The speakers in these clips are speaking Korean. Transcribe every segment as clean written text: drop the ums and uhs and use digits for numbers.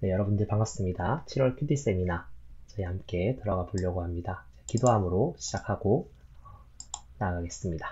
네, 여러분들 반갑습니다. 7월 큐티 세미나 저희 함께 들어가 보려고 합니다. 기도함으로 시작하고 나아가겠습니다.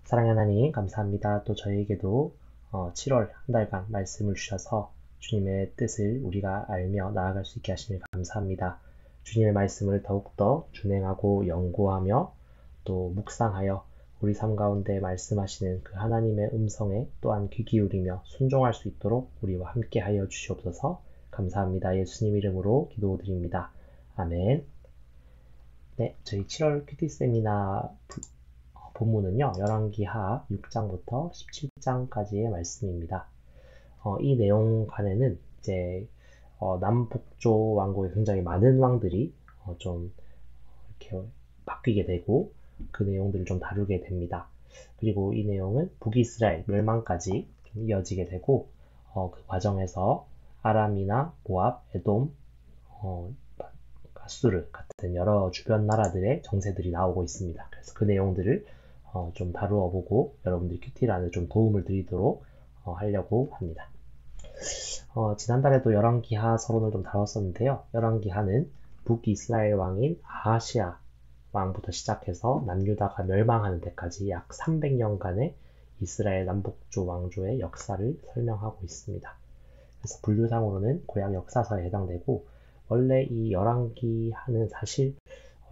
사랑의 하나님 감사합니다. 또 저희에게도 7월 한 달간 말씀을 주셔서 주님의 뜻을 우리가 알며 나아갈 수 있게 하시니 감사합니다. 주님의 말씀을 더욱더 준행하고 연구하며 또 묵상하여 우리 삶 가운데 말씀하시는 그 하나님의 음성에 또한 귀 기울이며 순종할 수 있도록 우리와 함께 하여 주시옵소서. 감사합니다. 예수님 이름으로 기도드립니다. 아멘. 네, 저희 7월 큐티 세미나 본문은요, 열왕기하 6장부터 17장까지의 말씀입니다. 이 내용간에는 이제 남북조 왕국에 굉장히 많은 왕들이 좀 이렇게 바뀌게 되고 그 내용들을 좀 다루게 됩니다. 그리고 이 내용은 북이스라엘 멸망까지 좀 이어지게 되고 그 과정에서 아람이나 모압, 에돔, 가수르 같은 여러 주변 나라들의 정세들이 나오고 있습니다. 그래서 그 내용들을 좀 다루어 보고 여러분들이 큐티란에 좀 도움을 드리도록 하려고 합니다. 지난달에도 열왕기하 서론을 좀 다뤘었는데요. 열왕기하는 북이스라엘 왕인 아하시아 왕부터 시작해서 남유다가 멸망하는 데까지 약 300년간의 이스라엘 남북조 왕조의 역사를 설명하고 있습니다. 그래서 분류상으로는 구약 역사서에 해당되고 원래 이 열왕기하는 사실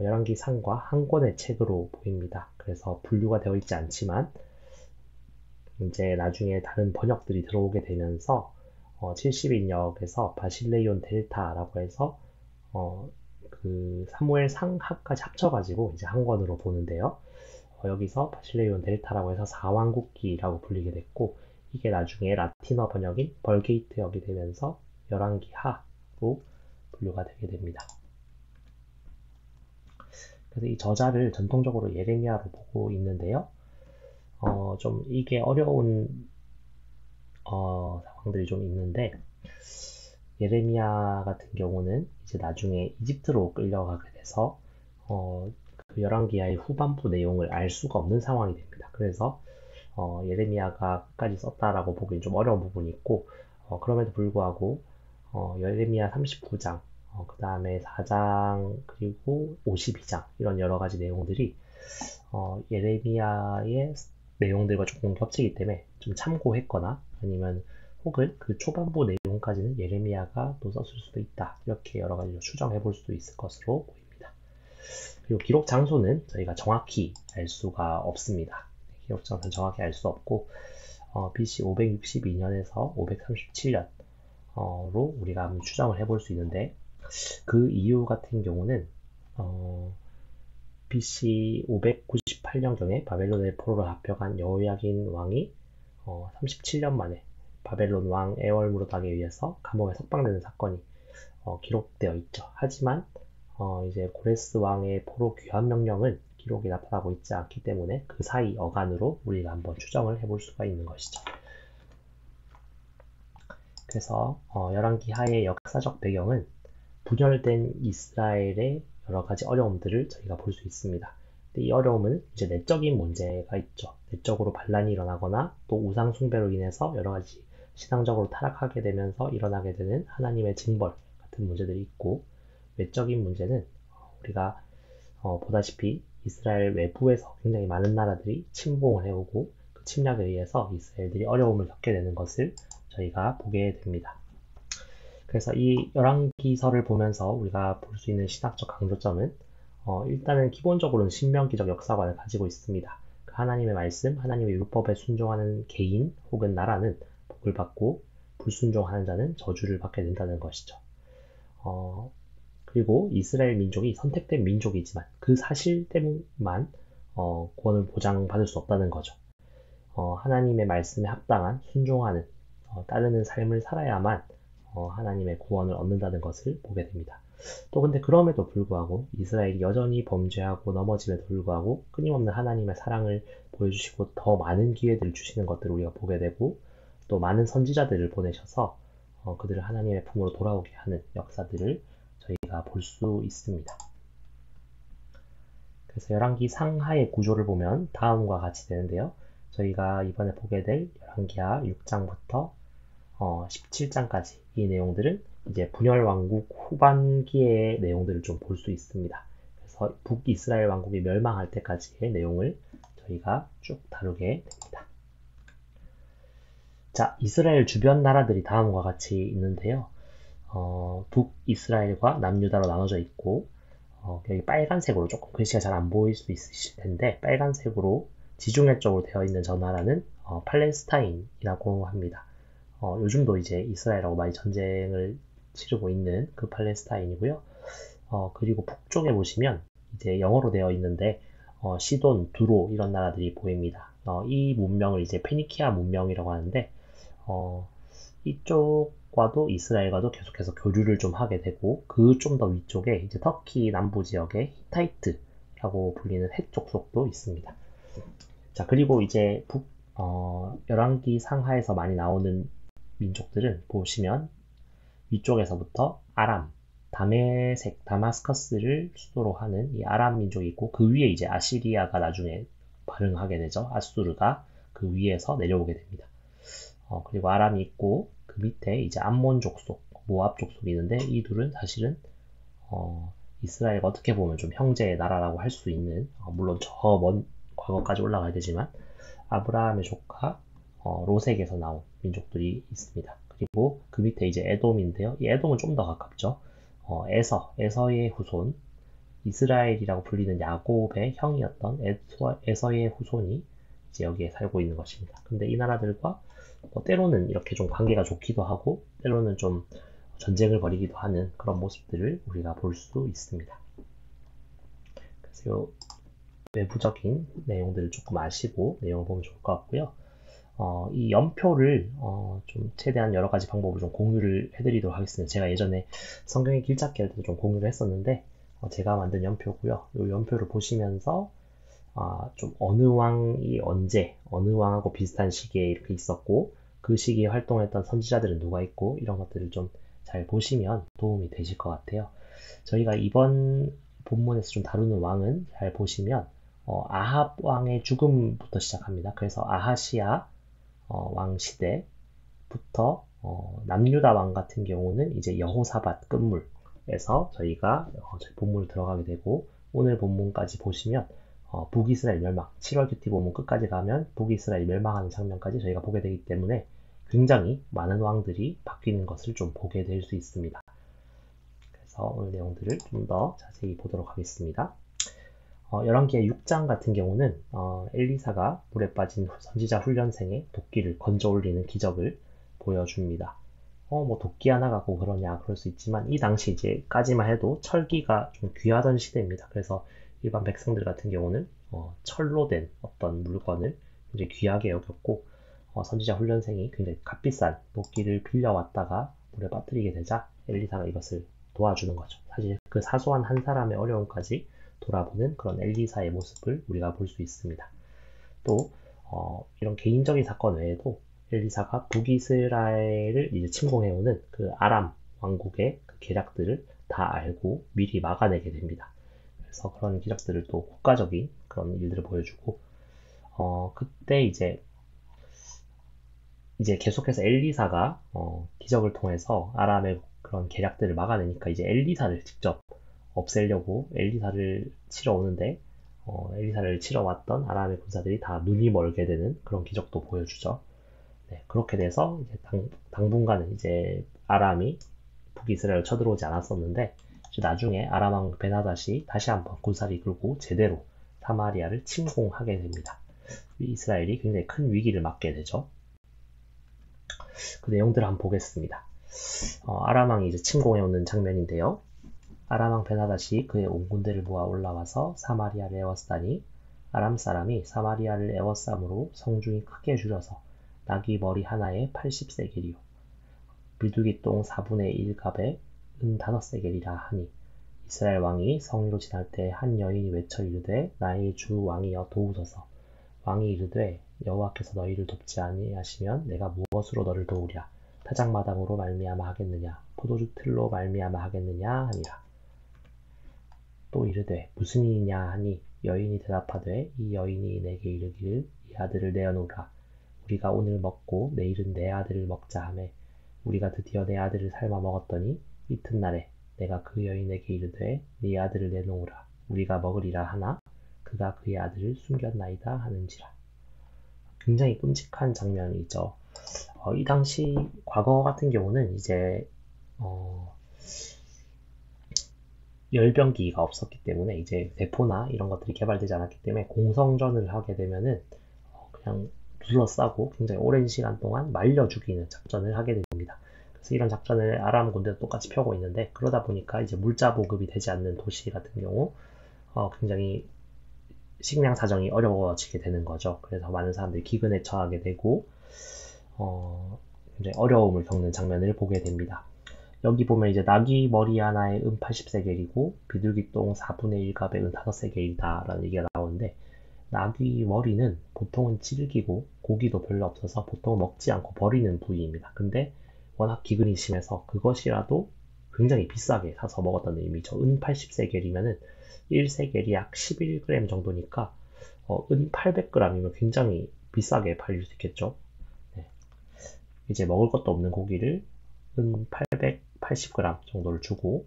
열왕기상과 한 권의 책으로 보입니다. 그래서 분류가 되어 있지 않지만 이제 나중에 다른 번역들이 들어오게 되면서 70인역에서 바실레이온 델타라고 해서 그 사무엘 상하까지 합쳐가지고 이제 한 권으로 보는데요. 여기서 바실레이온 델타라고 해서 사왕국기라고 불리게 됐고 이게 나중에 라틴어 번역인 벌게이트역이 되면서 열왕기하로 분류가 되게 됩니다. 그래서 이 저자를 전통적으로 예레미야로 보고 있는데요. 좀 이게 어려운 상황들이 좀 있는데 예레미야 같은 경우는 이제 나중에 이집트로 끌려가게 돼서 그 열왕기하의 후반부 내용을 알 수가 없는 상황이 됩니다. 그래서 예레미야가 끝까지 썼다라고 보기엔 좀 어려운 부분이 있고 그럼에도 불구하고 예레미야 39장 그 다음에 4장 그리고 52장 이런 여러 가지 내용들이 예레미야의 내용들과 조금 겹치기 때문에 좀 참고했거나 아니면 혹은 그 초반부 내용까지는 예레미야가 또 썼을 수도 있다. 이렇게 여러 가지로 추정해 볼 수도 있을 것으로 보입니다. 그리고 기록 장소는 저희가 정확히 알 수가 없습니다. 기록 장소는 정확히 알 수 없고 BC 562년에서 537년로 우리가 한번 추정을 해볼 수 있는데 그 이유 같은 경우는 BC 598년경에 바벨론의 포로로 잡혀간 여호야긴 왕이 37년 만에 바벨론 왕 에월무로닥에 의해서 감옥에 석방되는 사건이 기록되어 있죠. 하지만 이제 고레스 왕의 포로 귀환 명령은 기록이 나타나고 있지 않기 때문에 그 사이 어간으로 우리가 한번 추정을 해볼 수가 있는 것이죠. 그래서 열왕기하의 역사적 배경은 분열된 이스라엘의 여러 가지 어려움들을 저희가 볼 수 있습니다. 근데 이 어려움은 이제 내적인 문제가 있죠. 내적으로 반란이 일어나거나 또 우상 숭배로 인해서 여러 가지 신앙적으로 타락하게 되면서 일어나게 되는 하나님의 징벌 같은 문제들이 있고 외적인 문제는 우리가 보다시피 이스라엘 외부에서 굉장히 많은 나라들이 침공을 해오고 그 침략에 의해서 이스라엘들이 어려움을 겪게 되는 것을 저희가 보게 됩니다. 그래서 이 열왕기서를 보면서 우리가 볼 수 있는 신학적 강조점은 일단은 기본적으로는 신명기적 역사관을 가지고 있습니다. 그 하나님의 말씀, 하나님의 율법에 순종하는 개인 혹은 나라는 복을 받고 불순종하는 자는 저주를 받게 된다는 것이죠. 그리고 이스라엘 민족이 선택된 민족이지만 그 사실 때문만 구원을 보장받을 수 없다는 거죠. 하나님의 말씀에 합당한 순종하는 따르는 삶을 살아야만 하나님의 구원을 얻는다는 것을 보게 됩니다. 또 근데 그럼에도 불구하고 이스라엘이 여전히 범죄하고 넘어짐에도 불구하고 끊임없는 하나님의 사랑을 보여주시고 더 많은 기회들을 주시는 것들을 우리가 보게 되고 또 많은 선지자들을 보내셔서 그들을 하나님의 품으로 돌아오게 하는 역사들을 저희가 볼 수 있습니다. 그래서 열왕기 상하의 구조를 보면 다음과 같이 되는데요. 저희가 이번에 보게 될 열왕기하 6장부터 17장까지 이 내용들은 이제 분열 왕국 후반기의 내용들을 좀 볼 수 있습니다. 그래서 북이스라엘 왕국이 멸망할 때까지의 내용을 저희가 쭉 다루게 됩니다. 자, 이스라엘 주변 나라들이 다음과 같이 있는데요. 북이스라엘과 남유다로 나눠져 있고, 여기 빨간색으로 조금 글씨가 잘 안 보일 수 있으실 텐데, 빨간색으로 지중해 쪽으로 되어 있는 저 나라는 팔레스타인이라고 합니다. 요즘도 이제 이스라엘하고 많이 전쟁을 치르고 있는 그 팔레스타인이고요. 그리고 북쪽에 보시면 이제 영어로 되어 있는데, 시돈, 두로 이런 나라들이 보입니다. 이 문명을 이제 페니키아 문명이라고 하는데, 이쪽과도 이스라엘과도 계속해서 교류를 좀 하게 되고, 그 좀 더 위쪽에 이제 터키 남부 지역에 히타이트라고 불리는 헷 족속도 있습니다. 자, 그리고 이제 열왕기 상하에서 많이 나오는 민족들은 보시면 위쪽에서부터 아람, 다메섹, 다마스커스를 수도로 하는 이 아람 민족이 있고, 그 위에 이제 아시리아가 나중에 발흥하게 되죠. 아수르가 그 위에서 내려오게 됩니다. 그리고 아람이 있고, 그 밑에 이제 암몬 족속, 모압 족속이 있는데, 이 둘은 사실은 이스라엘과 어떻게 보면 좀 형제의 나라라고 할 수 있는, 물론 저 먼 과거까지 올라가야 되지만 아브라함의 조카 로색에서 나온 민족들이 있습니다. 그리고 그 밑에 이제 에돔인데요. 이 에돔은 좀 더 가깝죠. 에서의 후손, 이스라엘이라고 불리는 야곱의 형이었던 에서의 후손이 이제 여기에 살고 있는 것입니다. 근데 이 나라들과 때로는 이렇게 좀 관계가 좋기도 하고, 때로는 좀 전쟁을 벌이기도 하는 그런 모습들을 우리가 볼 수 있습니다. 그래서 외부적인 내용들을 조금 아시고 내용을 보면 좋을 것 같고요. 이 연표를 좀 최대한 여러 가지 방법으로 좀 공유를 해드리도록 하겠습니다. 제가 예전에 성경의 길찾기 할 때도 좀 공유를 했었는데, 제가 만든 연표고요. 이 연표를 보시면서 좀 어느 왕이 언제, 어느 왕하고 비슷한 시기에 이렇게 있었고, 그 시기에 활동했던 선지자들은 누가 있고, 이런 것들을 좀 잘 보시면 도움이 되실 것 같아요. 저희가 이번 본문에서 좀 다루는 왕은 잘 보시면 아합 왕의 죽음부터 시작합니다. 그래서 아하시아 왕 시대부터 남유다 왕 같은 경우는 이제 여호사밧 끝물에서 저희가 저희 본문을 들어가게 되고, 오늘 본문까지 보시면 북이스라엘 멸망, 7월 큐티 본문 끝까지 가면 북이스라엘 멸망하는 장면까지 저희가 보게 되기 때문에 굉장히 많은 왕들이 바뀌는 것을 좀 보게 될 수 있습니다. 그래서 오늘 내용들을 좀 더 자세히 보도록 하겠습니다. 열왕기의 6장 같은 경우는 엘리사가 물에 빠진 선지자 훈련생의 도끼를 건져 올리는 기적을 보여줍니다. 뭐 도끼 하나 갖고 그러냐 그럴 수 있지만, 이 당시 이제까지만 해도 철기가 좀 귀하던 시대입니다. 그래서 일반 백성들 같은 경우는 철로 된 어떤 물건을 굉장히 귀하게 여겼고, 선지자 훈련생이 굉장히 값비싼 도끼를 빌려왔다가 물에 빠뜨리게 되자 엘리사가 이것을 도와주는 거죠. 사실 그 사소한 한 사람의 어려움까지 돌아보는 그런 엘리사의 모습을 우리가 볼 수 있습니다. 또 이런 개인적인 사건 외에도 엘리사가 북이스라엘을 이제 침공해오는 그 아람 왕국의 그 계략들을 다 알고 미리 막아내게 됩니다. 그래서 그런 기적들을 또 국가적인 그런 일들을 보여주고, 그때 이제 계속해서 엘리사가 기적을 통해서 아람의 그런 계략들을 막아내니까 이제 엘리사를 직접 없애려고 엘리사를 치러 오는데, 엘리사를 치러 왔던 아람의 군사들이 다 눈이 멀게 되는 그런 기적도 보여주죠. 네, 그렇게 돼서 이제 당분간은 이제 아람이 북이스라엘을 쳐들어오지 않았었는데, 이제 나중에 아람 왕 베나닷이 다시 한번 군사를 이끌고 제대로 사마리아를 침공하게 됩니다. 이스라엘이 굉장히 큰 위기를 맞게 되죠. 그 내용들을 한번 보겠습니다. 아람 왕이 이제 침공해오는 장면인데요. 아람 왕 베나닷이 그의 온 군대를 모아 올라와서 사마리아를 에워싸니, 아람 사람이 사마리아를 에워싸므로 성중이 크게 줄여서 나귀 머리 하나에 80세겔이요 비둘기 똥 4분의 1갑에 은 5세겔이라 하니, 이스라엘 왕이 성 위로 지날 때 한 여인이 외쳐 이르되 나의 주 왕이여 도우소서. 왕이 이르되 여호와께서 너희를 돕지 아니하시면 내가 무엇으로 너를 도우랴? 타작마당으로 말미암아 하겠느냐? 포도주 틀로 말미암아 하겠느냐 하니라. 또 이르되 무슨 일이냐 하니, 여인이 대답하되 이 여인이 내게 이르기를 이 아들을 내어놓으라. 우리가 오늘 먹고 내일은 내 아들을 먹자 하매 우리가 드디어 내 아들을 삶아 먹었더니 이튿날에 내가 그 여인에게 이르되 네 아들을 내놓으라 우리가 먹으리라 하나 그가 그의 아들을 숨겼나이다 하는지라. 굉장히 끔찍한 장면이죠. 이 당시 과거 같은 경우는 이제 열병기가 없었기 때문에 이제 대포나 이런 것들이 개발되지 않았기 때문에 공성전을 하게 되면은 그냥 둘러싸고 굉장히 오랜 시간 동안 말려 죽이는 작전을 하게 됩니다. 그래서 이런 작전을 아람 군대도 똑같이 펴고 있는데 그러다 보니까 이제 물자 보급이 되지 않는 도시 같은 경우 굉장히 식량 사정이 어려워지게 되는 거죠. 그래서 많은 사람들이 기근에 처하게 되고 굉장히 어려움을 겪는 장면을 보게 됩니다. 여기 보면 이제 나귀 머리 하나에 80세겔이고 비둘기똥 4분의 1값에 5세겔이다 라는 얘기가 나오는데 나귀 머리는 보통은 질기고 고기도 별로 없어서 보통 먹지 않고 버리는 부위입니다. 근데 워낙 기근이 심해서 그것이라도 굉장히 비싸게 사서 먹었다는 의미죠. 은 80세겔이면은 1세겔이 약 11g 정도니까 은 800g이면 굉장히 비싸게 팔릴 수 있겠죠. 네. 이제 먹을 것도 없는 고기를 은 880g 정도를 주고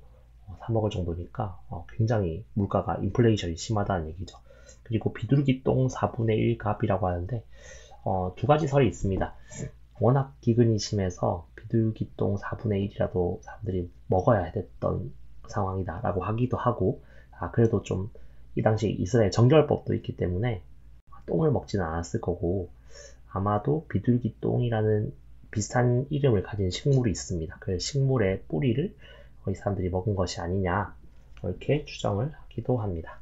사 먹을 정도니까 굉장히 물가가 인플레이션이 심하다는 얘기죠. 그리고 비둘기 똥 4분의 1 값이라고 하는데 두 가지 설이 있습니다. 워낙 기근이 심해서 비둘기 똥 4분의 1이라도 사람들이 먹어야 됐던 상황이다 라고 하기도 하고 그래도 좀 이 당시 이스라엘 정결법도 있기 때문에 똥을 먹지는 않았을 거고 아마도 비둘기 똥이라는 비슷한 이름을 가진 식물이 있습니다. 그 식물의 뿌리를 이 사람들이 먹은 것이 아니냐 이렇게 추정을 하기도 합니다.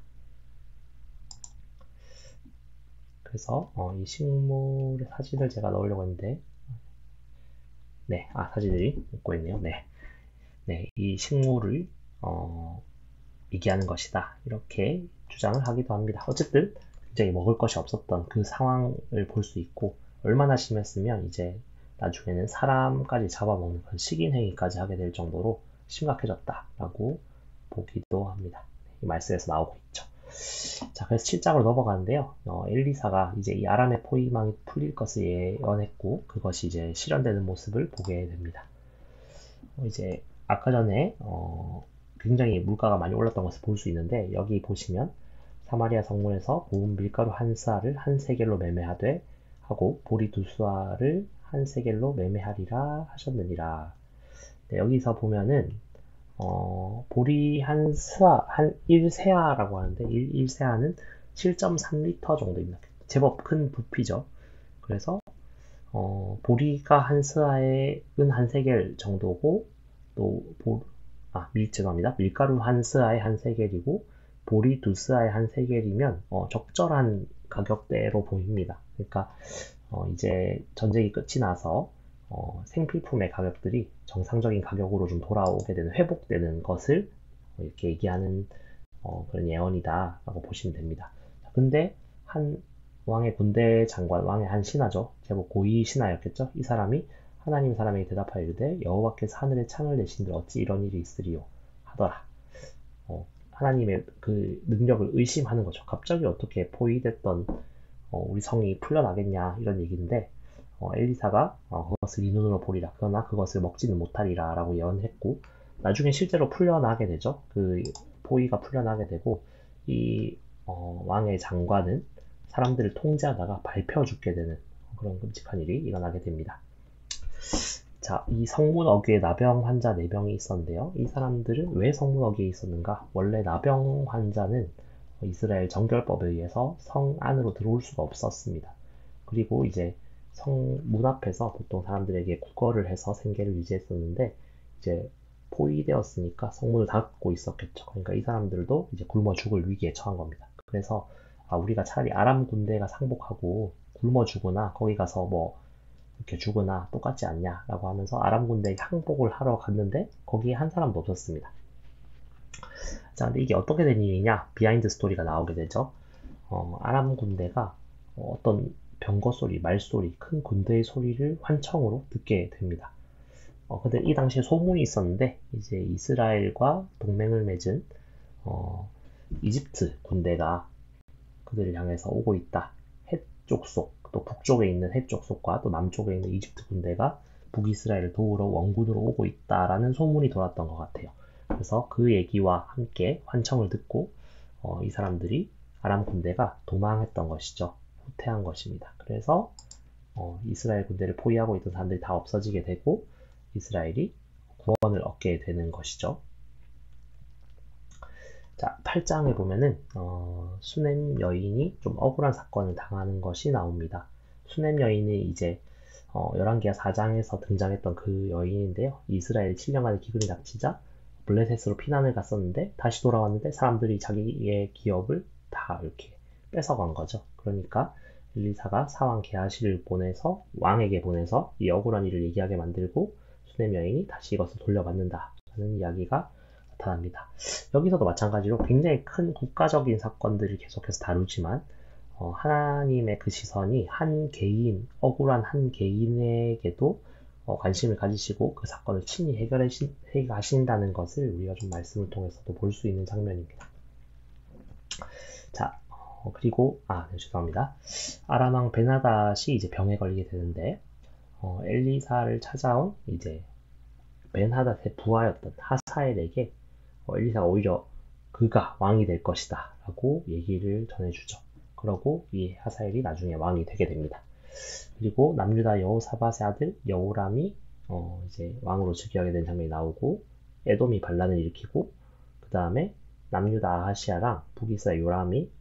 그래서 이 식물의 사진을 제가 넣으려고 했는데 네, 사진들이 웃고 있네요. 네, 이 식물을 얘기하는 것이다 이렇게 주장을 하기도 합니다. 어쨌든 굉장히 먹을 것이 없었던 그 상황을 볼 수 있고 얼마나 심했으면 이제 나중에는 사람까지 잡아먹는 그런 식인행위까지 하게 될 정도로 심각해졌다라고 보기도 합니다. 이 말씀에서 나오고 있죠. 자, 그래서 7장으로 넘어가는데요. 엘리사가 이제 이 아람의 포위망이 풀릴 것을 예언했고 그것이 이제 실현되는 모습을 보게 됩니다. 이제 아까 전에 굉장히 물가가 많이 올랐던 것을 볼 수 있는데 여기 보시면 사마리아 성문에서 고운 밀가루 한 스아를 한 세겔로 매매하되 하고 보리 두 스아를 한 세겔로 매매하리라 하셨느니라. 네, 여기서 보면은 보리 한 스아, 한 1세아라고 하는데 1세아는 7.3리터 정도입니다. 제법 큰 부피죠. 그래서 보리가 한 스아에 은 한 세겔 정도고 또 죄송합니다. 밀가루 한 스아에 한 세겔이고 보리 두 스아에 한 세겔이면 적절한 가격대로 보입니다. 그러니까 이제 전쟁이 끝이 나서 생필품의 가격들이 정상적인 가격으로 좀 돌아오게 되는 회복되는 것을 이렇게 얘기하는 그런 예언이다 라고 보시면 됩니다. 근데 한 왕의 군대 장관, 왕의 한 신하죠. 제법 고위 신하였겠죠. 이 사람이 하나님 사람에게 대답하여 이르되 여호와께서 하늘에 창을 내신들 어찌 이런 일이 있으리요 하더라. 하나님의 그 능력을 의심하는 거죠. 갑자기 어떻게 포위됐던 우리 성이 풀려나겠냐 이런 얘기인데 엘리사가 그것을 네 눈으로 보리라 그러나 그것을 먹지는 못하리라 라고 예언했고 나중에 실제로 풀려나게 되죠. 그 포위가 풀려나게 되고 이 왕의 장관은 사람들을 통제하다가 밟혀 죽게 되는 그런 끔찍한 일이 일어나게 됩니다. 자, 이 성문 어귀에 나병 환자 4명이 있었는데요. 이 사람들은 왜 성문 어귀에 있었는가? 원래 나병 환자는 이스라엘 정결법에 의해서 성 안으로 들어올 수가 없었습니다. 그리고 이제 성 문 앞에서 보통 사람들에게 구걸을 해서 생계를 유지했었는데 이제 포위되었으니까 성문을 닫고 있었겠죠. 그러니까 이 사람들도 이제 굶어 죽을 위기에 처한 겁니다. 그래서 우리가 차라리 아람 군대가 상복하고 굶어 죽으나 거기 가서 뭐 이렇게 죽으나 똑같지 않냐 라고 하면서 아람 군대에 항복을 하러 갔는데 거기에 한 사람도 없었습니다. 자, 근데 이게 어떻게 된 일이냐? 비하인드 스토리가 나오게 되죠. 아람 군대가 어떤 병거 소리, 말소리, 큰 군대의 소리를 환청으로 듣게 됩니다. 근데 이 당시에 소문이 있었는데 이제 이스라엘과 동맹을 맺은 이집트 군대가 그들을 향해서 오고 있다. 해쪽 속, 또 북쪽에 있는 해쪽 속과 또 남쪽에 있는 이집트 군대가 북이스라엘을 도우러 원군으로 오고 있다라는 소문이 돌았던 것 같아요. 그래서 그 얘기와 함께 환청을 듣고 이 사람들이 아람 군대가 도망했던 것이죠. 후퇴한 것입니다. 그래서 이스라엘 군대를 포위하고 있던 사람들이 다 없어지게 되고 이스라엘이 구원을 얻게 되는 것이죠. 자, 8장에 보면은 수넴 여인이 좀 억울한 사건을 당하는 것이 나옵니다. 수넴 여인이 이제 열왕기하 4장에서 등장했던 그 여인인데요. 이스라엘이 7년간의 기근이 닥치자 블레셋으로 피난을 갔었는데 다시 돌아왔는데 사람들이 자기의 기업을 다 이렇게 뺏어간 거죠. 그러니까 엘리사가 사왕 게하시를 보내서 왕에게 보내서 이 억울한 일을 얘기하게 만들고 수넴 여인이 다시 이것을 돌려받는다 라는 이야기가 나타납니다. 여기서도 마찬가지로 굉장히 큰 국가적인 사건들을 계속해서 다루지만 하나님의 그 시선이 한 개인, 억울한 한 개인에게도 관심을 가지시고 그 사건을 친히 해결하신다는 것을 우리가 좀 말씀을 통해서도 볼 수 있는 장면입니다. 자, 그리고 네, 죄송합니다. 아람왕 베나닷이 이제 병에 걸리게 되는데 엘리사를 찾아온 이제 벤하닷의 부하였던 하사엘에게 엘리사가 오히려 그가 왕이 될 것이다 라고 얘기를 전해주죠. 그러고 이 하사엘이 나중에 왕이 되게 됩니다. 그리고 남유다 여호사밧의 아들 여호람이 이제 왕으로 즉위하게 된 장면이 나오고 에돔이 반란을 일으키고 그 다음에 남유다 아하시아랑 북이스라엘 요람이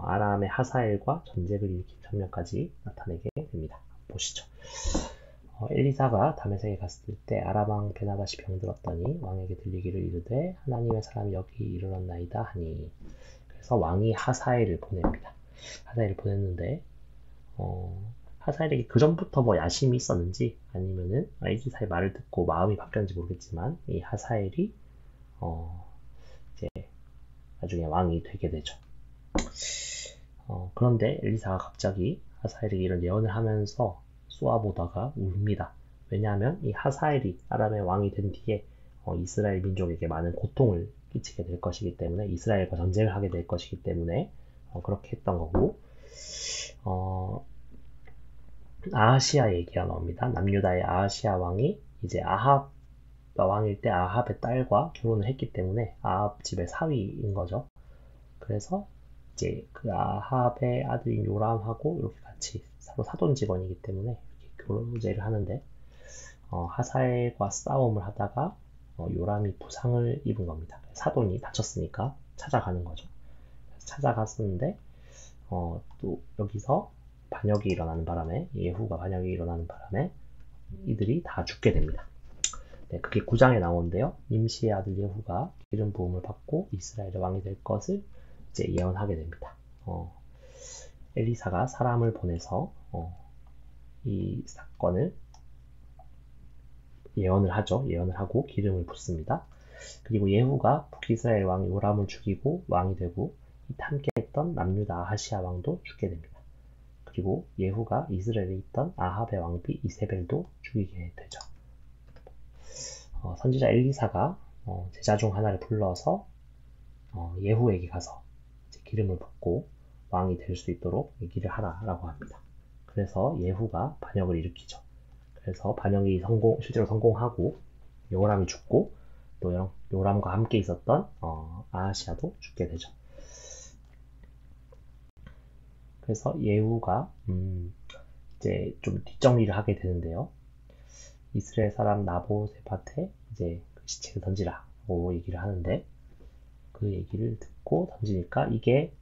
아람의 하사엘과 전쟁을 일으킨 장면까지 나타내게 됩니다. 보시죠. 엘리사가 다메섹에 갔을 때 아람왕 베나닷이 병들었더니 왕에게 들리기를 이르되 하나님의 사람이 여기 이르렀나이다 하니 그래서 왕이 하사엘을 보냅니다. 하사엘을 보냈는데 하사엘에게 그 전부터 뭐 야심이 있었는지 아니면은 엘리사의 말을 듣고 마음이 바뀌었는지 모르겠지만 이 하사엘이 이제 나중에 왕이 되게 되죠. 그런데 엘리사가 갑자기 하사엘에게 이런 예언을 하면서 쏘아보다가 웁니다. 왜냐하면 이 하사엘이 아람의 왕이 된 뒤에 이스라엘 민족에게 많은 고통을 끼치게 될 것이기 때문에 이스라엘과 전쟁을 하게 될 것이기 때문에 그렇게 했던 거고 아하시아 얘기가 나옵니다. 남유다의 아하시아 왕이 이제 아합 왕일 때 아합의 딸과 결혼을 했기 때문에 아합 집의 사위인 거죠. 그래서 이제 그 아합의 아들인 요람하고 이렇게 같이 서로 사돈 직원이기 때문에 이렇게 교제를 하는데 하사엘과 싸움을 하다가 요람이 부상을 입은 겁니다. 사돈이 다쳤으니까 찾아가는 거죠. 찾아갔었는데 또 여기서 반역이 일어나는 바람에 예후가 반역이 일어나는 바람에 이들이 다 죽게 됩니다. 네, 그게 9장에 나오는데요. nim시의 아들 예후가 기름 부음을 받고 이스라엘의 왕이 될 것을 이제 예언하게 됩니다. 엘리사가 사람을 보내서 이 사건을 예언을 하죠. 예언을 하고 기름을 붓습니다. 그리고 예후가 북이스라엘 왕 요람을 죽이고 왕이 되고 함께 했던 남유다 아하시아 왕도 죽게 됩니다. 그리고 예후가 이스라엘에 있던 아합의 왕비 이세벨도 죽이게 되죠. 선지자 엘리사가 제자 중 하나를 불러서 예후에게 가서 기름을 붓고 왕이 될 수 있도록 얘기를 하라라고 합니다. 그래서 예후가 반역을 일으키죠. 그래서 반역이 실제로 성공하고 요람이 죽고 또 요람과 함께 있었던 아하시아도 죽게 되죠. 그래서 예후가 이제 좀 뒷정리를 하게 되는데요. 이스라엘 사람 나보세밧에 이제 그 시체를 던지라고 얘기를 하는데 그 얘기를 듣고 던지니까 이게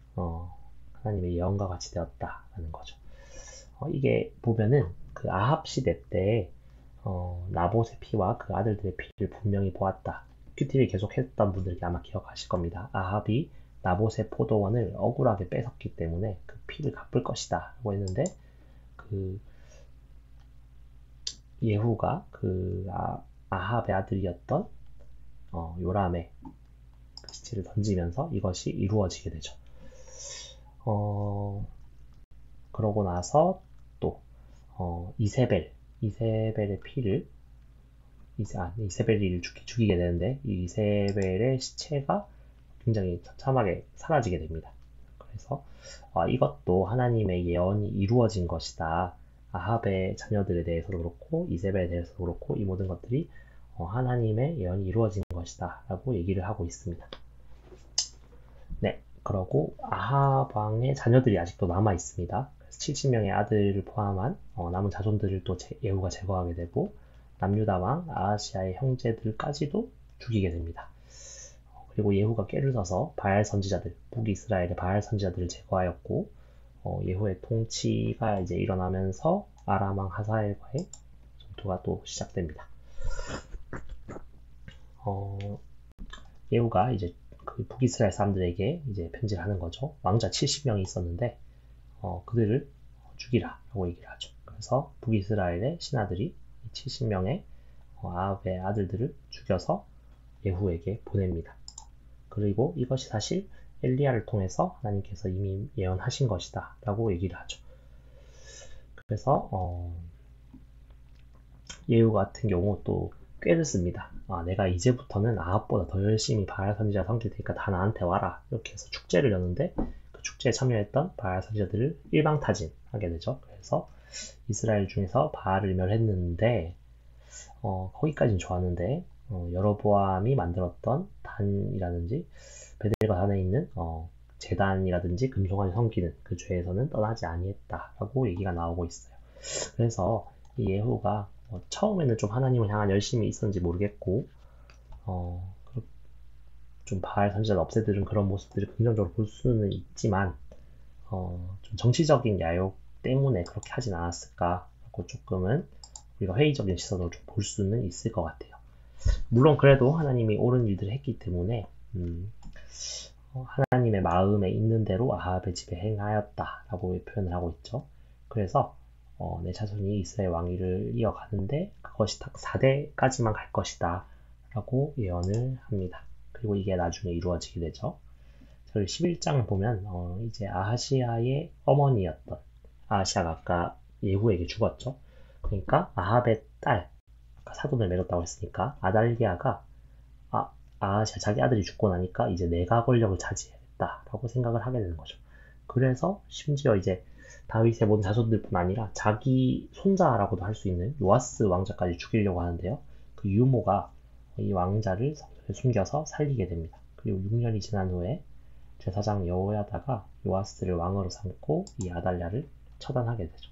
하나님의 예언과 같이 되었다라는 거죠. 이게 보면은 그 아합 시대 때 나봇의 피와 그 아들들의 피를 분명히 보았다. 큐티를 계속 했던 분들이 아마 기억하실 겁니다. 아합이 나봇의 포도원을 억울하게 뺏었기 때문에 그 피를 갚을 것이다 라고 했는데 그 예후가 그 아합의 아들이었던 요람의 그 시체를 던지면서 이것이 이루어지게 되죠. 그러고 나서 또 이세벨의 피를 이세벨이 죽이게 되는데 이 이세벨의 시체가 굉장히 처참하게 사라지게 됩니다. 그래서 이것도 하나님의 예언이 이루어진 것이다. 아합의 자녀들에 대해서도 그렇고 이세벨에 대해서도 그렇고 이 모든 것들이 하나님의 예언이 이루어진 것이다 라고 얘기를 하고 있습니다. 네, 그러고 아합 왕의 자녀들이 아직도 남아 있습니다. 70명의 아들을 포함한 남은 자손들을 또 예후가 제거하게 되고 남유다 왕 아하시아의 형제들까지도 죽이게 됩니다. 그리고 예후가 꾀를 써서 바알 선지자들, 북이스라엘의 바알 선지자들을 제거하였고 예후의 통치가 이제 일어나면서 아람 왕 하사엘과의 전투가 또 시작됩니다. 예후가 이제 그 북이스라엘 사람들에게 이제 편지를 하는 거죠. 왕자 70명이 있었는데 그들을 죽이라 라고 얘기를 하죠. 그래서 북이스라엘의 신하들이 70명의 아합의 아들들을 죽여서 예후에게 보냅니다. 그리고 이것이 사실 엘리야를 통해서 하나님께서 이미 예언하신 것이다 라고 얘기를 하죠. 그래서 예후 같은 경우 또 꾀를 씁니다. 내가 이제부터는 아합보다 더 열심히 바알 선지자 섬길 테니까 다 나한테 와라 이렇게 해서 축제를 여는데 그 축제에 참여했던 바알 선지자들을 일방타진하게 되죠. 그래서 이스라엘 중에서 바알을 멸했는데 거기까지는 좋았는데 여로보암이 만들었던 단이라든지 베델과 단에 있는 제단이라든지 금송아지 섬기는 그 죄에서는 떠나지 아니했다라고 얘기가 나오고 있어요. 그래서 이 예후가 처음에는 좀 하나님을 향한 열심이 있었는지 모르겠고 좀 바알 선지자를 없애들은 그런 모습들을 긍정적으로 볼 수는 있지만 좀 정치적인 야욕 때문에 그렇게 하진 않았을까라고 조금은 우리가 회의적인 시선으로 좀 볼 수는 있을 것 같아요. 물론 그래도 하나님이 옳은 일들을 했기 때문에 하나님의 마음에 있는 대로 아합의 집에 행하였다라고 표현을 하고 있죠. 그래서 내 자손이 이스라엘 왕위를 이어가는데 그것이 딱 4대까지만 갈 것이다 라고 예언을 합니다. 그리고 이게 나중에 이루어지게 되죠. 저희 11장을 보면 이제 아하시아의 어머니였던 아하시아가 아까 예후에게 죽었죠. 그러니까 아합의 딸, 아까 사돈을 맺었다고 했으니까 아달리아가 아하시아 자기 아들이 죽고 나니까 이제 내가 권력을 차지해야겠다라고 생각을 하게 되는 거죠. 그래서 심지어 이제 다윗의 모든 자손들뿐 아니라 자기 손자라고도 할 수 있는 요아스 왕자까지 죽이려고 하는데요. 그 유모가 이 왕자를 성전에 숨겨서 살리게 됩니다. 그리고 6년이 지난 후에 제사장 여호야다가 요아스를 왕으로 삼고 이 아달랴를 처단하게 되죠.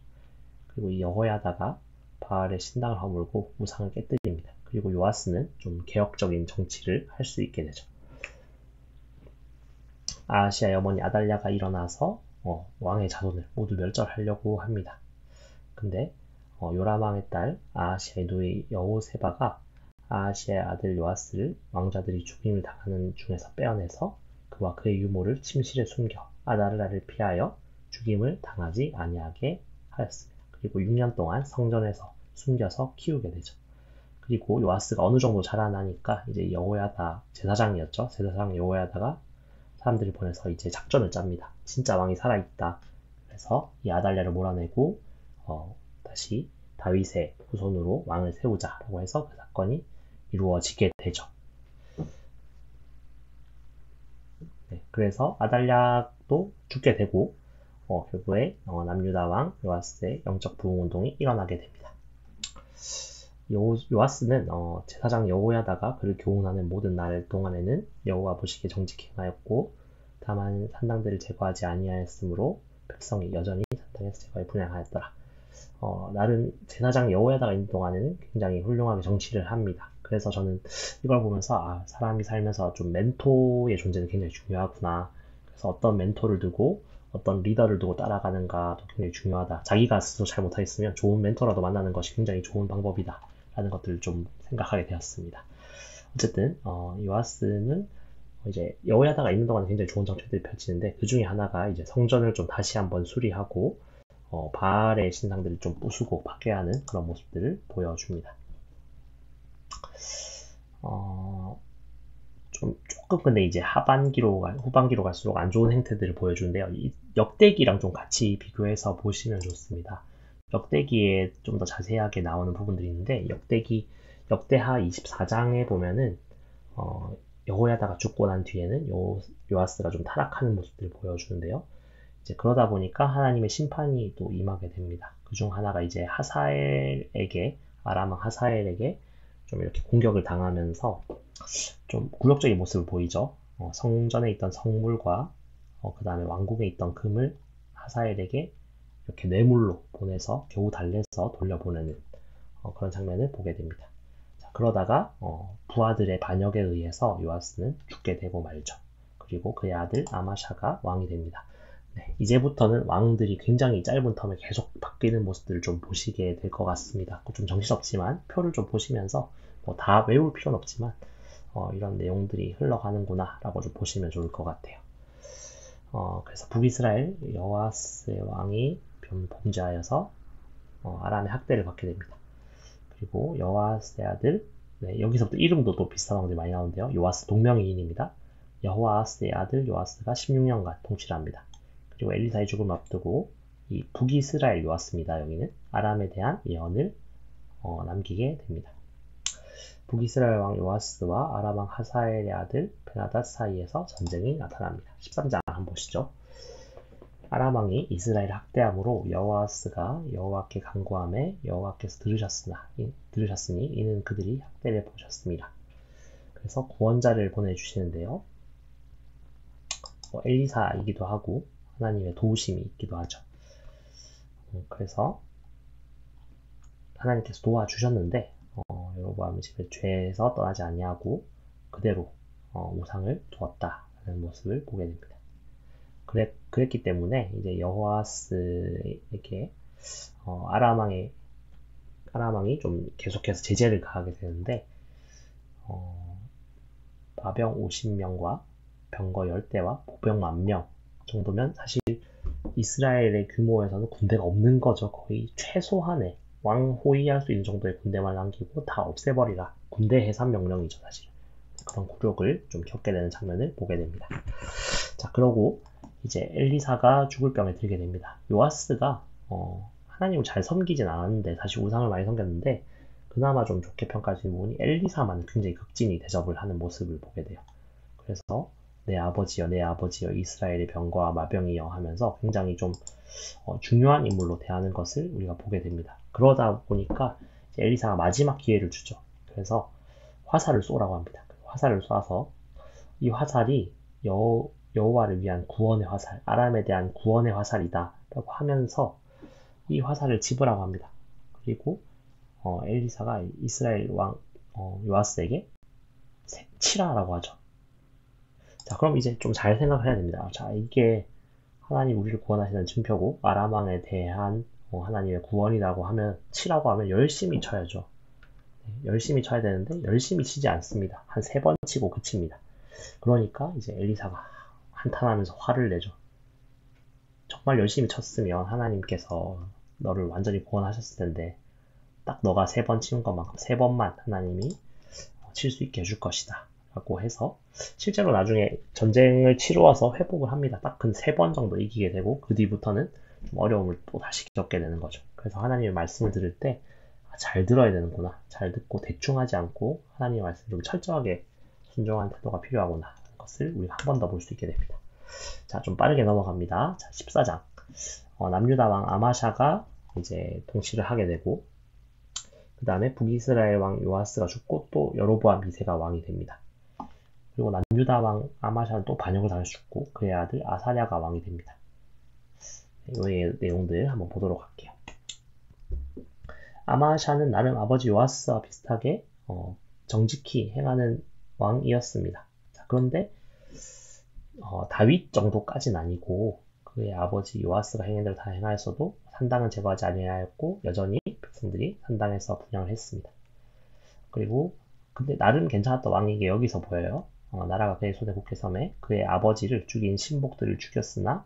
그리고 이 여호야다가 바알의 신당을 허물고 우상을 깨뜨립니다. 그리고 요아스는 좀 개혁적인 정치를 할 수 있게 되죠. 아하시아의 어머니 아달랴가 일어나서 왕의 자손을 모두 멸절하려고 합니다. 근데 요람 왕의 딸 아하시아의 누이 여호세바가 아하시아의 아들 요아스를 왕자들이 죽임을 당하는 중에서 빼어내서 그와 그의 유모를 침실에 숨겨 아달랴를 피하여 죽임을 당하지 아니하게 하였습니다. 그리고 6년 동안 성전에서 숨겨서 키우게 되죠. 그리고 요아스가 어느 정도 자라나니까 이제 여호야다 제사장이었죠. 제사장 여호야다가 사람들을 보내서 이제 작전을 짭니다. 진짜 왕이 살아있다. 그래서 이 아달랴를 몰아내고 다시 다윗의 후손으로 왕을 세우자라고 해서 그 사건이 이루어지게 되죠. 네, 그래서 아달랴도 죽게 되고 결국에 남유다 왕 요아스의 영적 부흥운동이 일어나게 됩니다. 요아스는 제사장 여호야다가 그를 교훈하는 모든 날 동안에는 여호와 보시기에 정직히 행하였고 다만 산당들을 제거하지 아니하였으므로 백성이 여전히 산당에서 제거에 분향하였더라. 나름 제사장 여호야다가 있는 동안에는 굉장히 훌륭하게 정치를 합니다. 그래서 저는 이걸 보면서 사람이 살면서 좀 멘토의 존재는 굉장히 중요하구나. 그래서 어떤 멘토를 두고 어떤 리더를 두고 따라가는가도 굉장히 중요하다. 자기가 스스로 잘 못하겠으면 좋은 멘토라도 만나는 것이 굉장히 좋은 방법이다. 라는 것들을 좀 생각하게 되었습니다. 어쨌든 요아스는 이제 여호야다가 있는 동안 굉장히 좋은 정책들이 펼치는데 그 중에 하나가 이제 성전을 좀 다시 한번 수리하고 바알의 신상들을 좀 부수고 파괴하는 그런 모습들을 보여줍니다. 조금 근데 이제 후반기로 갈수록 안 좋은 행태들을 보여주는데요. 이 역대기랑 좀 같이 비교해서 보시면 좋습니다. 역대기에 좀 더 자세하게 나오는 부분들이 있는데 역대하 24장에 보면은 여호야다가 죽고 난 뒤에는 요아스가 좀 타락하는 모습들을 보여주는데요. 이제 그러다 보니까 하나님의 심판이 또 임하게 됩니다. 그중 하나가 이제 하사엘에게, 아람 왕 하사엘에게 좀 이렇게 공격을 당하면서 좀 굴욕적인 모습을 보이죠. 성전에 있던 성물과 그 다음에 왕궁에 있던 금을 하사엘에게 이렇게 뇌물로 보내서 겨우 달래서 돌려보내는 그런 장면을 보게 됩니다. 자, 그러다가 부하들의 반역에 의해서 요아스는 죽게 되고 말죠. 그리고 그의 아들 아마샤가 왕이 됩니다. 네, 이제부터는 왕들이 굉장히 짧은 텀에 계속 바뀌는 모습들을 좀 보시게 될 것 같습니다. 좀 정신없지만 표를 좀 보시면서 뭐 다 외울 필요는 없지만 이런 내용들이 흘러가는구나 라고 좀 보시면 좋을 것 같아요. 그래서 북이스라엘 여호아스의 왕이 범죄하여서 아람의 학대를 받게 됩니다. 그리고 여호아스의 아들, 네, 여기서부터 이름도 또 비슷한 왕들이 많이 나오는데요. 요아스 동명이인입니다. 여호아스의 아들 요아스가 16년간 통치를 합니다. 그리고 엘리사의 죽음을 앞두고 이 북이스라엘 요아스입니다. 여기는 아람에 대한 예언을 남기게 됩니다. 북이스라엘 왕 요아스와 아람 왕 하사엘의 아들 베나닷 사이에서 전쟁이 나타납니다. 13장 한번 보시죠. 아람 왕이 이스라엘을 학대함으로 여호아스가 여호와께 간구하매 여호와께서 들으셨으니 이는 그들이 학대를 보셨습니다. 그래서 구원자를 보내주시는데요. 엘리사이기도 하고 하나님의 도우심이 있기도 하죠. 그래서 하나님께서 도와주셨는데 여로보암의 집을 죄에서 떠나지 아니하고 그대로 우상을 두었다는 모습을 보게 됩니다. 그랬기 때문에 이제 여호아스에게 아람 왕이 좀 계속해서 제재를 가하게 되는데 마병 50명과 병거 10대와 보병 10,000명 정도면 사실 이스라엘의 규모에서는 군대가 없는 거죠. 거의 최소한의 왕 호위할 수 있는 정도의 군대만 남기고 다 없애버리라. 군대 해산 명령이죠, 사실. 그런 굴욕을 좀 겪게 되는 장면을 보게 됩니다. 자, 그러고 이제 엘리사가 죽을 병에 들게 됩니다. 요아스가 하나님을 잘 섬기진 않았는데 사실 우상을 많이 섬겼는데 그나마 좀 좋게 평가하시는 부분이 엘리사만 굉장히 극진히 대접을 하는 모습을 보게 돼요. 그래서 내 아버지여 이스라엘의 병과 마병이여 하면서 굉장히 좀 중요한 인물로 대하는 것을 우리가 보게 됩니다. 그러다 보니까 엘리사가 마지막 기회를 주죠. 그래서 화살을 쏘라고 합니다. 화살을 쏴서 이 화살이 여호와를 위한 구원의 화살, 아람에 대한 구원의 화살이다 라고 하면서 이 화살을 집으라고 합니다. 그리고 엘리사가 이스라엘 왕 요아스에게 치라라고 하죠. 자, 그럼 이제 좀 잘 생각해야 됩니다. 자, 이게 하나님 우리를 구원하시는 증표고 아람 왕에 대한 하나님의 구원이라고 하면 치라고 하면 열심히 쳐야죠. 열심히 쳐야 되는데 열심히 치지 않습니다. 한 3번 치고 그칩니다. 그러니까 이제 엘리사가 한탄하면서 화를 내죠. 정말 열심히 쳤으면 하나님께서 너를 완전히 구원하셨을 텐데 딱 너가 3번 치는 것만큼 3번만 하나님이 칠 수 있게 해줄 것이다 라고 해서 실제로 나중에 전쟁을 치루어서 회복을 합니다. 딱 그 3번 정도 이기게 되고 그 뒤부터는 좀 어려움을 또 다시 겪게 되는 거죠. 그래서 하나님의 말씀을 들을 때 잘 들어야 되는구나. 잘 듣고 대충 하지 않고 하나님의 말씀을 좀 철저하게 순종한 태도가 필요하구나 하는 것을 우리가 한 번 더 볼 수 있게 됩니다. 자, 좀 빠르게 넘어갑니다. 자, 14장. 남유다 왕 아마샤가 이제 통치를 하게 되고 그 다음에 북이스라엘 왕 요아스가 죽고 또 여로보암 2세가 왕이 됩니다. 그리고 남유다 왕 아마샤는 또 반역을 당해서 죽고 그의 아들 아사랴가 왕이 됩니다. 이 내용들 한번 보도록 할게요. 아마샤는 나름 아버지 요아스와 비슷하게 정직히 행하는 왕이었습니다. 자, 그런데 다윗 정도까지는 아니고 그의 아버지 요아스가 행한 대로 다 행하였어도 산당은 제거하지 아니하였고 여전히 백성들이 산당에서 분향을 했습니다. 그리고 근데 나름 괜찮았던 왕에게 여기서 보여요. 나라가 그의 손에 국해 섬에 그의 아버지를 죽인 신복들을 죽였으나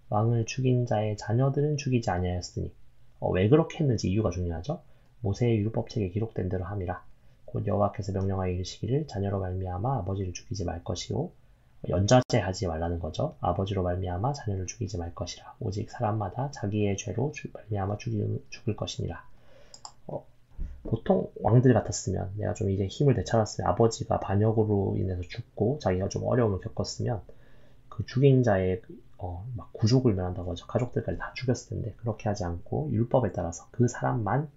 왕을 죽인 자의 자녀들은 죽이지 아니하였으니 왜 그렇게 했는지 이유가 중요하죠. 모세의 율법책에 기록된 대로 함이라. 곧 여호와께서 명령하여 이르시기를 자녀로 말미암아 아버지를 죽이지 말 것이요 연좌제 하지 말라는 거죠. 아버지로 말미암아 자녀를 죽이지 말 것이라. 오직 사람마다 자기의 죄로 말미암아 죽을 것이니라. 보통 왕들 같았으면 내가 좀 이제 힘을 되찾았으면 아버지가 반역으로 인해서 죽고 자기가 좀 어려움을 겪었으면 그 죽인 자의 막 구족을 멸한다고 하죠. 가족들까지 다 죽였을 텐데 그렇게 하지 않고 율법에 따라서 그 사람만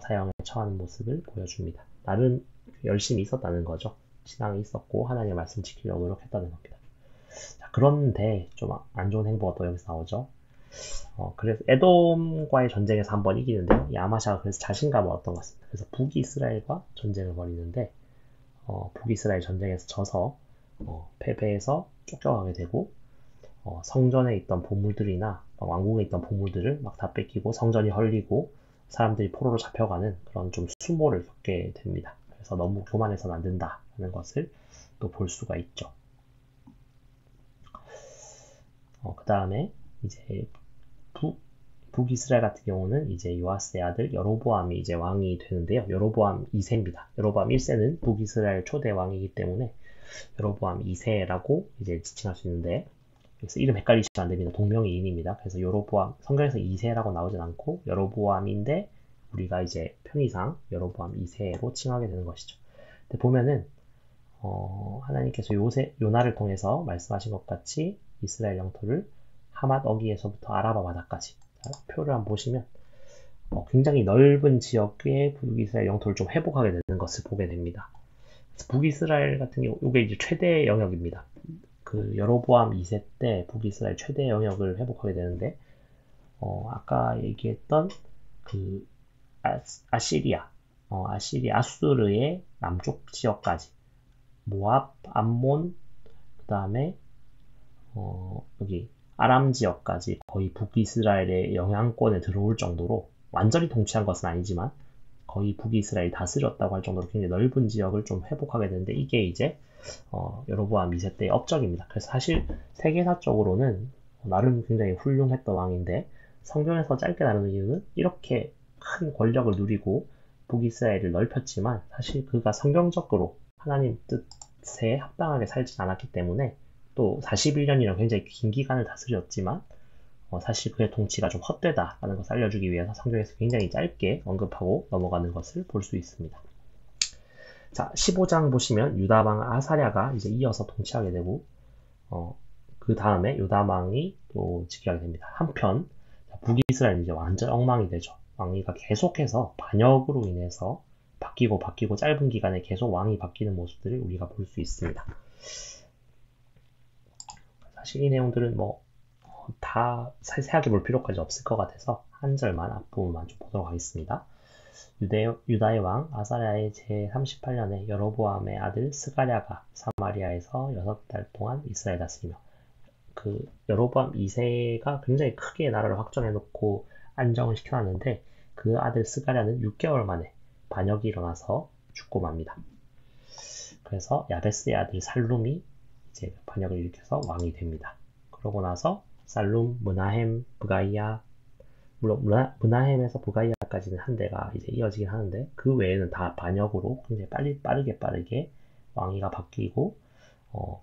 사형에 처하는 모습을 보여줍니다. 나름 열심히 있었다는 거죠. 신앙이 있었고 하나님의 말씀 지키려고 노력했다는 겁니다. 자, 그런데 좀 안 좋은 행보가 또 여기서 나오죠. 그래서 에돔과의 전쟁에서 한번 이기는데요. 이 아마샤가 그래서 자신감을 얻던 것 같습니다. 그래서 북이스라엘과 전쟁을 벌이는데 북이스라엘 전쟁에서 져서 패배해서 쫓겨가게 되고 성전에 있던 보물들이나 왕궁에 있던 보물들을 막 다 뺏기고 성전이 헐리고 사람들이 포로로 잡혀가는 그런 좀 수모를 겪게 됩니다. 그래서 너무 교만해서는 안 된다는 것을 또 볼 수가 있죠. 그 다음에 이제 북이스라엘 같은 경우는 이제 요아스의 아들 여로보암이 이제 왕이 되는데요. 여로보암 2세입니다. 여로보암 1세는 북이스라엘 초대 왕이기 때문에 여로보암 2세라고 이제 지칭할 수 있는데, 그래서 이름 헷갈리시면 안 됩니다. 동명이인입니다. 그래서 여로보암, 성경에서 2세라고 나오진 않고 여로보암인데 우리가 이제 편의상 여로보암 2세로 칭하게 되는 것이죠. 근데 보면은 하나님께서 요나를 통해서 말씀하신 것 같이 이스라엘 영토를 하맛 어기에서부터 아라바 바다까지, 표를 한번 보시면 굉장히 넓은 지역의 북이스라엘 영토를 좀 회복하게 되는 것을 보게 됩니다. 북이스라엘 같은 경우 이게 이제 최대 영역입니다. 그 여로보암 2세 때 북이스라엘 최대 영역을 회복하게 되는데 아까 얘기했던 그 아시리아, 아수르의 남쪽 지역까지 모압, 암몬, 그 다음에 여기 아람 지역까지 거의 북이스라엘의 영향권에 들어올 정도로 완전히 통치한 것은 아니지만 거의 북이스라엘이 다스렸다고 할 정도로 굉장히 넓은 지역을 좀 회복하게 되는데 이게 이제 여로보암 2세 때의 업적입니다. 그래서 사실 세계사적으로는 나름 굉장히 훌륭했던 왕인데 성경에서 짧게 다루는 이유는 이렇게 큰 권력을 누리고 북이스라엘을 넓혔지만 사실 그가 성경적으로 하나님 뜻에 합당하게 살진 않았기 때문에 또 41년이라는 굉장히 긴 기간을 다스렸지만 사실 그의 통치가 좀 헛되다라는 것을 알려주기 위해서 성경에서 굉장히 짧게 언급하고 넘어가는 것을 볼 수 있습니다. 자, 15장 보시면 유다왕 아사랴가 이제 이어서 통치하게 되고 그 다음에 요담왕이 또 즉위하게 됩니다. 한편 북이스라엘은 이제 완전 엉망이 되죠. 왕위가 계속해서 반역으로 인해서 바뀌고 짧은 기간에 계속 왕이 바뀌는 모습들을 우리가 볼 수 있습니다. 사실 이 내용들은 다 세세하게 볼 필요까지 없을 것 같아서 한 절만 앞부분만 좀 보도록 하겠습니다. 유다의 왕 아사랴의 제38년에 여로보암의 아들 스가랴가 사마리아에서 6달 동안 이스라엘 다스리며, 그 여로보암 2세가 굉장히 크게 나라를 확정해 놓고 안정을 시켜놨는데 그 아들 스가랴는 6개월 만에 반역이 일어나서 죽고 맙니다. 그래서 야베스의 아들 살룸이 이제 반역을 일으켜서 왕이 됩니다. 그러고 나서 살룸, 므나헴, 브가이아, 물론 므나헴에서 브가이아까지는 한 대가 이제 이어지긴 하는데 그 외에는 다 반역으로 굉장히 빠르게 왕위가 바뀌고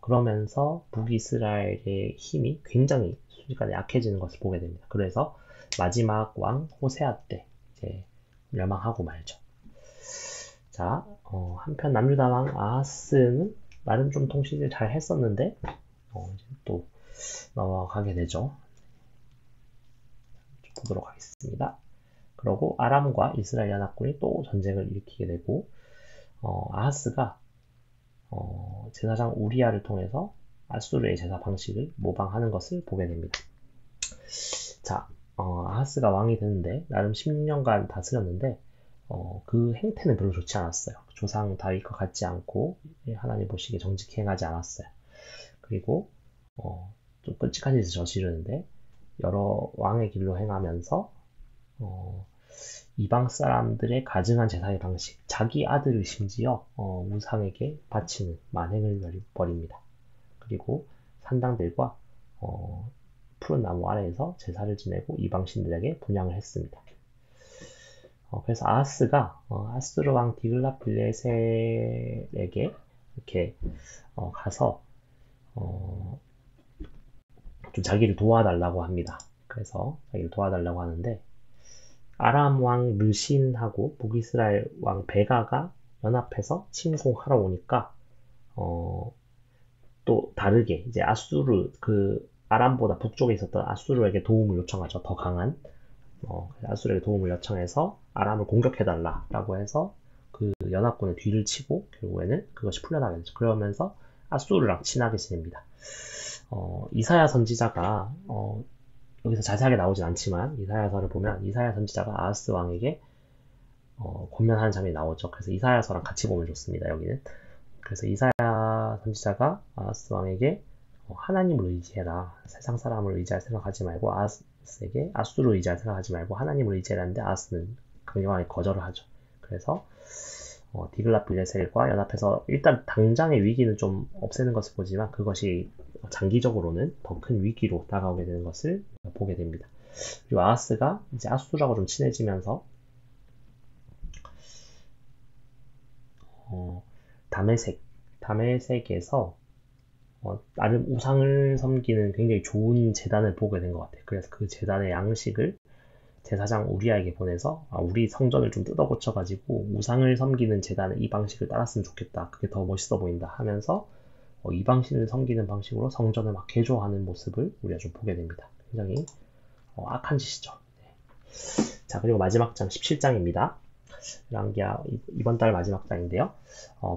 그러면서 북이스라엘의 힘이 굉장히 순식간에 약해지는 것을 보게 됩니다. 그래서 마지막 왕 호세아 때 이제 멸망하고 말죠. 자, 한편 남유다 왕 아하스는 나름 좀 통치를 잘 했었는데 이제 또 넘어가게 되죠. 보도록 하겠습니다. 그리고 아람과 이스라엘 연합군이 또 전쟁을 일으키게 되고 아하스가 제사장 우리아를 통해서 아수르의 제사 방식을 모방하는 것을 보게 됩니다. 자, 아하스가 왕이 되는데 나름 16년간 다스렸는데 그 행태는 별로 좋지 않았어요. 조상 다윗과 같지 않고 하나님 보시기에 정직히 행하지 않았어요. 그리고 좀 끔찍한 짓을 저지르는데 여러 왕의 길로 행하면서 이방 사람들의 가증한 제사의 방식, 자기 아들을 심지어 우상에게 바치는 만행을 벌입니다. 그리고 산당들과 푸른 나무 아래에서 제사를 지내고 이방 신들에게 분향을 했습니다. 그래서 아하스가 아수르 왕 디글랏빌레셀에게 이렇게 가서 좀 자기를 도와달라고 합니다. 그래서 자기를 도와달라고 하는데 아람 왕 르신하고 북이스라엘 왕 베가가 연합해서 침공하러 오니까 또 다르게 이제 아수르 그 아람보다 북쪽에 있었던 아수르에게 도움을 요청하죠. 더 강한 아수르에게 도움을 요청해서 아람을 공격해달라라고 해서 그 연합군의 뒤를 치고 결국에는 그것이 풀려나게 되죠. 그러면서 아수르랑 친하게 지냅니다. 이사야 선지자가 여기서 자세하게 나오진 않지만 이사야서를 보면 이사야 선지자가 아하스 왕에게 권면하는 장면이 나오죠. 그래서 이사야서랑 같이 보면 좋습니다. 여기는. 그래서 이사야 선지자가 아하스 왕에게 하나님을 의지해라. 세상 사람을 의지할 생각하지 말고 아하스에게 아수르를 의지할 생각하지 말고 하나님을 의지해라는데 아하스는 강경하게 거절을 하죠. 그래서 디글랏빌레셀과 연합해서 일단 당장의 위기는 좀 없애는 것을 보지만 그것이 장기적으로는 더 큰 위기로 다가오게 되는 것을 보게 됩니다. 그리고 아하스가 이제 아수르하고 좀 친해지면서 다메섹에서 나름 우상을 섬기는 굉장히 좋은 제단을 보게 된 것 같아요. 그래서 그 제단의 양식을 제사장 우리아에게 보내서 우리 성전을 좀 뜯어 고쳐가지고 우상을 섬기는 제단의 이 방식을 따랐으면 좋겠다. 그게 더 멋있어 보인다 하면서 이방신을 섬기는 방식으로 성전을 막 개조하는 모습을 우리가 좀 보게 됩니다. 굉장히 악한 짓이죠. 네. 자, 그리고 마지막 장 17장입니다. 랑기야 이번 달 마지막 장인데요.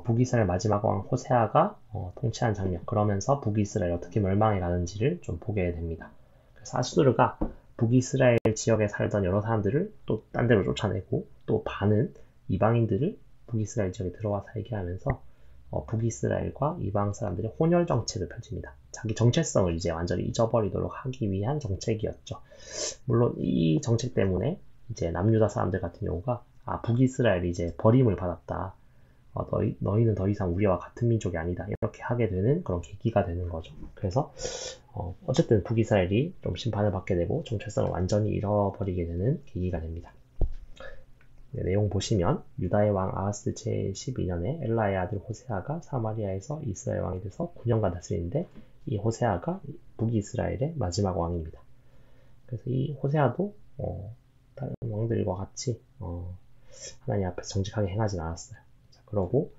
북이스라엘 마지막 왕 호세아가 통치한 장면, 그러면서 북이스라엘 어떻게 멸망해 가는지를 좀 보게 됩니다. 그래서 아수르가 북이스라엘 지역에 살던 여러 사람들을 또 딴 데로 쫓아내고 또 반은 이방인들을 북이스라엘 지역에 들어와 살게 하면서 북이스라엘과 이방 사람들의 혼혈 정책을 펼칩니다. 자기 정체성을 이제 완전히 잊어버리도록 하기 위한 정책이었죠. 물론 이 정책 때문에 이제 남유다 사람들 같은 경우가 북이스라엘이 이제 버림을 받았다. 너희는 더 이상 우리와 같은 민족이 아니다. 이렇게 하게 되는 그런 계기가 되는 거죠. 그래서 어쨌든 북이스라엘이 좀 심판을 받게 되고 정체성을 완전히 잃어버리게 되는 계기가 됩니다. 네, 내용 보시면 유다의 왕 아하스 제12년에 엘라의 아들 호세아가 사마리아에서 이스라엘 왕이 돼서 9년간 다스리는데 이 호세아가 북이스라엘의 마지막 왕입니다. 그래서 이 호세아도 다른 왕들과 같이 하나님 앞에서 정직하게 행하진 않았어요. 자, 그러고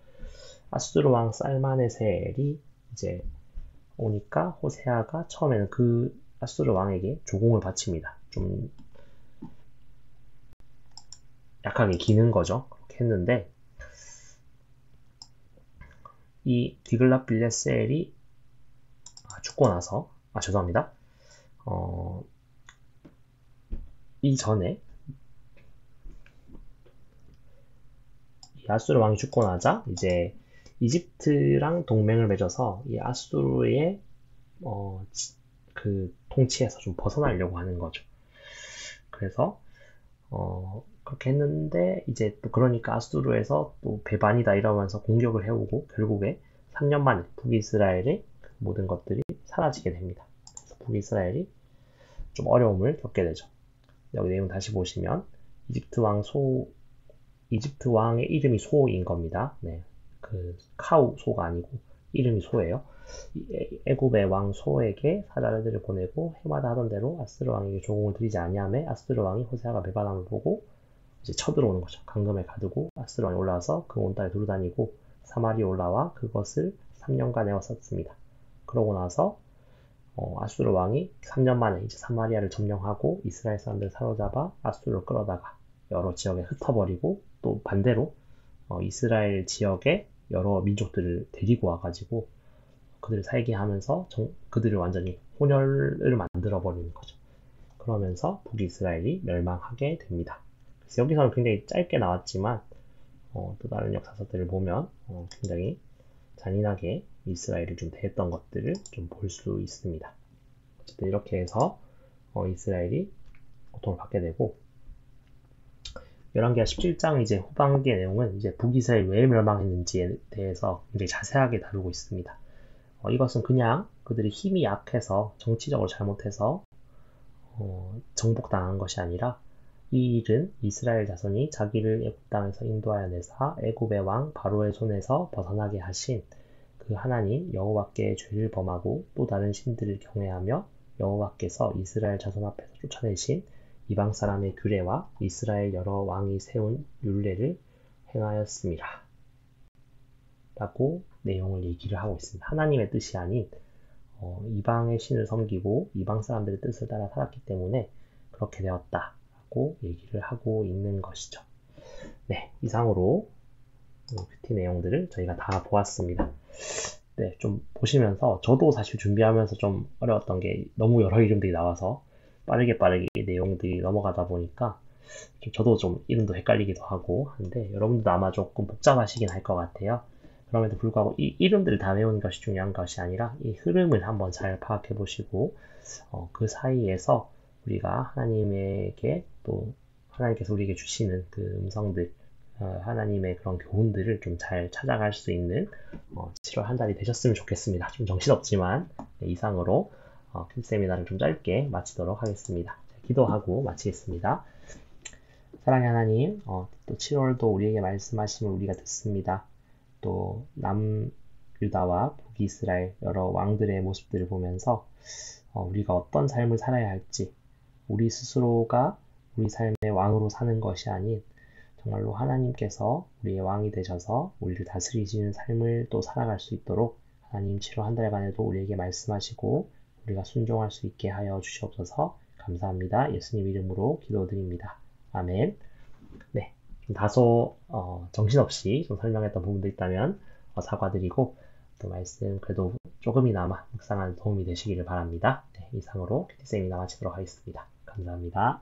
아수르 왕 살마네셀이 이제 오니까 호세아가 처음에는 그 아수르 왕에게 조공을 바칩니다. 좀 약하게 기는 거죠. 그렇게 했는데 이 디글랏빌레셀이 죽고 나서 죄송합니다. 이전에 이 아수르 왕이 죽고 나자 이제 이집트랑 동맹을 맺어서 이 아수르의 그 통치에서 좀 벗어나려고 하는 거죠. 그래서 그렇게 했는데 이제 또 그러니까 아수르에서 또 배반이다 이러면서 공격을 해오고 결국에 3년 만에 북이스라엘의 모든 것들이 사라지게 됩니다. 그래서 북이스라엘이 좀 어려움을 겪게 되죠. 여기 내용 다시 보시면 이집트 왕의 이름이 소인 겁니다. 네, 그 카우 소가 아니고 이름이 소예요. 애굽의 왕 소에게 사자들을 보내고 해마다 하던 대로 아수르 왕에게 조공을 드리지 아니하매 아수르 왕이 호세아가 배반함을 보고 이제 쳐들어오는 거죠. 강금에 가두고 아수르 왕이 올라와서 그 온 땅에 두루다니고 사마리에 올라와 그것을 3년간 에워쌌습니다. 그러고 나서 아수르 왕이 3년 만에 이제 사마리아를 점령하고 이스라엘 사람들을 사로잡아 아수르를 끌어다가 여러 지역에 흩어버리고 또 반대로 이스라엘 지역에 여러 민족들을 데리고 와가지고 그들을 살게 하면서 그들을 완전히 혼혈을 만들어버리는 거죠. 그러면서 북이스라엘이 멸망하게 됩니다. 그래서 여기서는 굉장히 짧게 나왔지만 또 다른 역사서들을 보면 굉장히 잔인하게 이스라엘을 좀 대했던 것들을 좀 볼 수 있습니다. 어쨌든 이렇게 해서 이스라엘이 고통을 받게 되고 열왕기하 17장 이제 후반기의 내용은 이제 북이스라엘이 왜 멸망했는지에 대해서 굉장히 자세하게 다루고 있습니다. 이것은 그냥 그들이 힘이 약해서 정치적으로 잘못해서 정복당한 것이 아니라 이 일은 이스라엘 자손이 자기를 애굽 땅에서 인도하여 내사 애굽의 왕 바로의 손에서 벗어나게 하신 그 하나님 여호와께 죄를 범하고 또 다른 신들을 경외하며 여호와께서 이스라엘 자손 앞에서 쫓아내신 이방 사람의 규례와 이스라엘 여러 왕이 세운 율례를 행하였습니다. 라고 내용을 얘기를 하고 있습니다. 하나님의 뜻이 아닌 이방의 신을 섬기고 이방 사람들의 뜻을 따라 살았기 때문에 그렇게 되었다라고 얘기를 하고 있는 것이죠. 네, 이상으로 큐티 내용들을 저희가 다 보았습니다. 네, 좀 보시면서 저도 사실 준비하면서 좀 어려웠던 게 너무 여러 이름들이 나와서 빠르게 내용들이 넘어가다 보니까 저도 좀 이름도 헷갈리기도 하고 한데 여러분들도 아마 조금 복잡하시긴 할 것 같아요. 그럼에도 불구하고 이 이름들을 다 외우는 것이 중요한 것이 아니라 이 흐름을 한번 잘 파악해 보시고 그 사이에서 우리가 하나님에게 또 하나님께서 우리에게 주시는 그 음성들 하나님의 그런 교훈들을 좀 잘 찾아갈 수 있는 7월 한 달이 되셨으면 좋겠습니다. 좀 정신없지만 네, 이상으로 퀴즈 세미나를 좀 짧게 마치도록 하겠습니다. 기도하고 마치겠습니다. 사랑의 하나님, 또 7월도 우리에게 말씀하심을 우리가 듣습니다. 또 남유다와 북이스라엘 여러 왕들의 모습들을 보면서 우리가 어떤 삶을 살아야 할지 우리 스스로가 우리 삶의 왕으로 사는 것이 아닌 정말로 하나님께서 우리의 왕이 되셔서 우리를 다스리시는 삶을 또 살아갈 수 있도록 하나님 7월 한 달간에도 우리에게 말씀하시고 우리가 순종할 수 있게 하여 주시옵소서. 감사합니다. 예수님 이름으로 기도드립니다. 아멘. 네, 좀 다소 정신없이 좀 설명했던 부분도 있다면 사과드리고 또 말씀 그래도 조금이나마 묵상하는 도움이 되시기를 바랍니다. 네, 이상으로 큐티 세미나 마치도록 하겠습니다. 감사합니다.